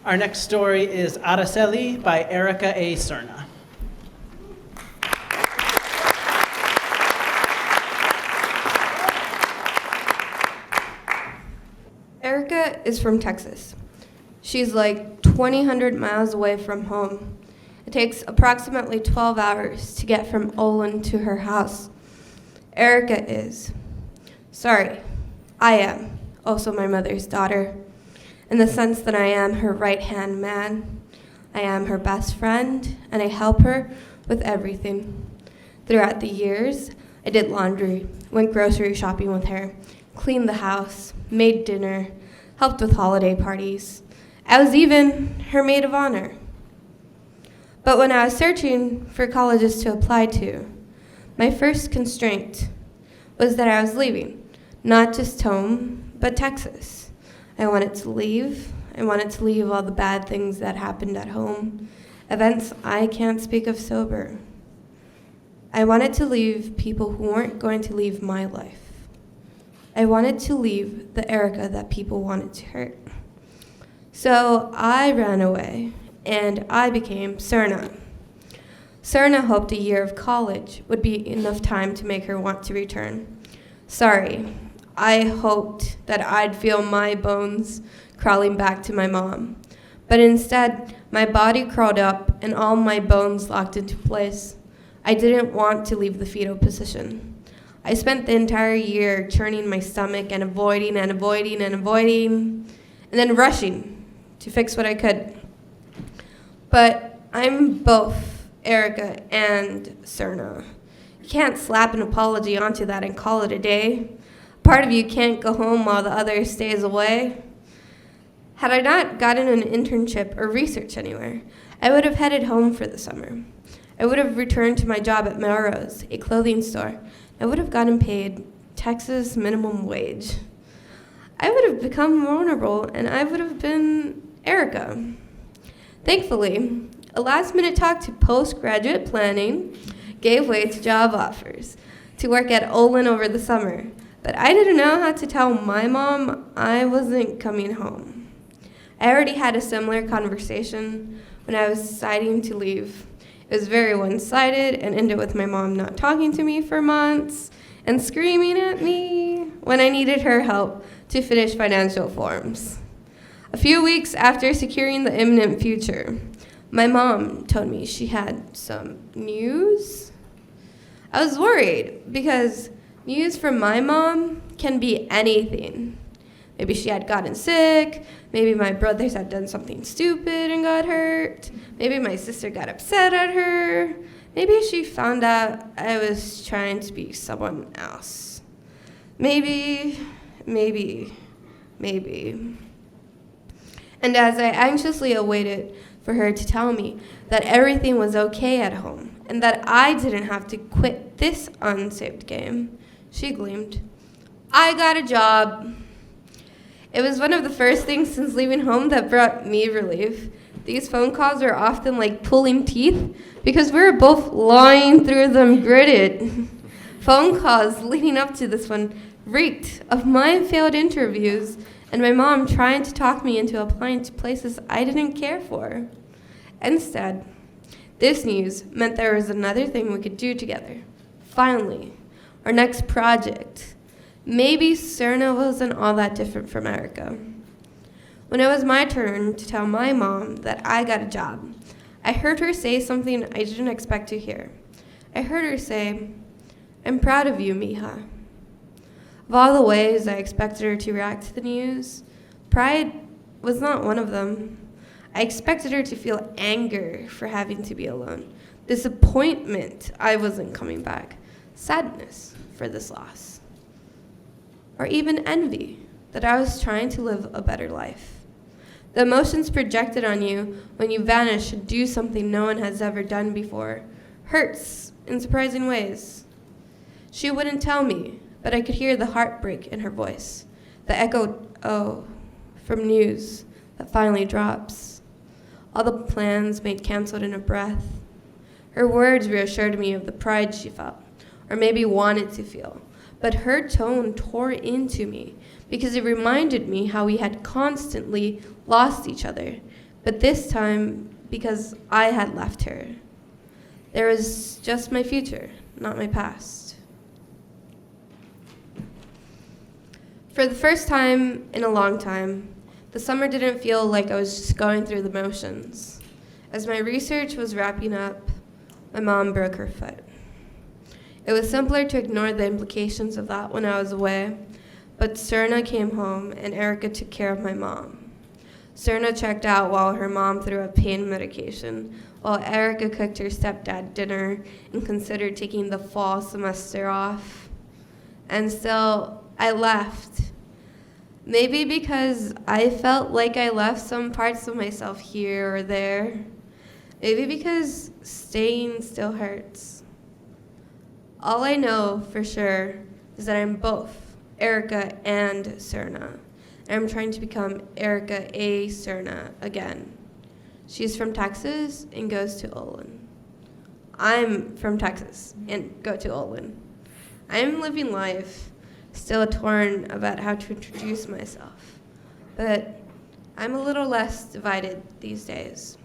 Our next story is Araceli by Erika A. Serna. Erika is from Texas. She's like 2,000 miles away from home. It takes approximately 12 hours to get from Olin to her house. Erika is. Sorry, I am also my mother's daughter, in the sense that I am her right-hand man. I am her best friend, and I help her with everything. Throughout the years, I did laundry, went grocery shopping with her, cleaned the house, made dinner, helped with holiday parties. I was even her maid of honor. But when I was searching for colleges to apply to, my first constraint was that I was leaving, not just home, but Texas. I wanted to leave. I wanted to leave all the bad things that happened at home, events I can't speak of sober. I wanted to leave people who weren't going to leave my life. I wanted to leave the Erika that people wanted to hurt. So I ran away, and I became Serna. Serna hoped a year of college would be enough time to make her want to return. Sorry, I hoped that I'd feel my bones crawling back to my mom. But instead, my body crawled up and all my bones locked into place. I didn't want to leave the fetal position. I spent the entire year churning my stomach and avoiding, and then rushing to fix what I could. But I'm both Erika and Serna. You can't slap an apology onto that and call it a day. Part of you can't go home while the other stays away. Had I not gotten an internship or research anywhere, I would have headed home for the summer. I would have returned to my job at Melrose, a clothing store. I would have gotten paid Texas minimum wage. I would have become vulnerable, and I would have been Erika. Thankfully, a last-minute talk to postgraduate planning gave way to job offers to work at Olin over the summer. But I didn't know how to tell my mom I wasn't coming home. I already had a similar conversation when I was deciding to leave. It was very one-sided and ended with my mom not talking to me for months and screaming at me when I needed her help to finish financial forms. A few weeks after securing the imminent future, my mom told me she had some news. I was worried because news from my mom can be anything. Maybe she had gotten sick. Maybe my brothers had done something stupid and got hurt. Maybe my sister got upset at her. Maybe she found out I was trying to be someone else. Maybe. And as I anxiously awaited for her to tell me that everything was okay at home and that I didn't have to quit this unsaved game, she gleamed. I got a job. It was one of the first things since leaving home that brought me relief. These phone calls are often like pulling teeth because we were both lying through them gritted. Phone calls leading up to this one reeked of my failed interviews and my mom trying to talk me into applying to places I didn't care for. Instead, this news meant there was another thing we could do together. Finally, our next project. Maybe Serna wasn't all that different from Erika. When it was my turn to tell my mom that I got a job, I heard her say something I didn't expect to hear. I heard her say, "I'm proud of you, mija." Of all the ways I expected her to react to the news, pride was not one of them. I expected her to feel anger for having to be alone, disappointment I wasn't coming back, sadness for this loss, or even envy that I was trying to live a better life. The emotions projected on you when you vanish and do something no one has ever done before hurts in surprising ways. She wouldn't tell me, but I could hear the heartbreak in her voice, the echoed "oh" from news that finally drops. All the plans made canceled in a breath. Her words reassured me of the pride she felt, or maybe wanted to feel, but her tone tore into me because it reminded me how we had constantly lost each other, but this time because I had left her. There was just my future, not my past. For the first time in a long time, the summer didn't feel like I was just going through the motions. As my research was wrapping up, my mom broke her foot. It was simpler to ignore the implications of that when I was away, but Serna came home and Erika took care of my mom. Serna checked out while her mom threw up pain medication, while Erika cooked her stepdad dinner and considered taking the fall semester off. And still, I left. Maybe because I felt like I left some parts of myself here or there. Maybe because staying still hurts. All I know for sure is that I'm both Erika and Serna. And I'm trying to become Erika A. Serna again. She's from Texas and goes to Olin. I'm from Texas and go to Olin. I'm living life, still torn about how to introduce myself. But I'm a little less divided these days.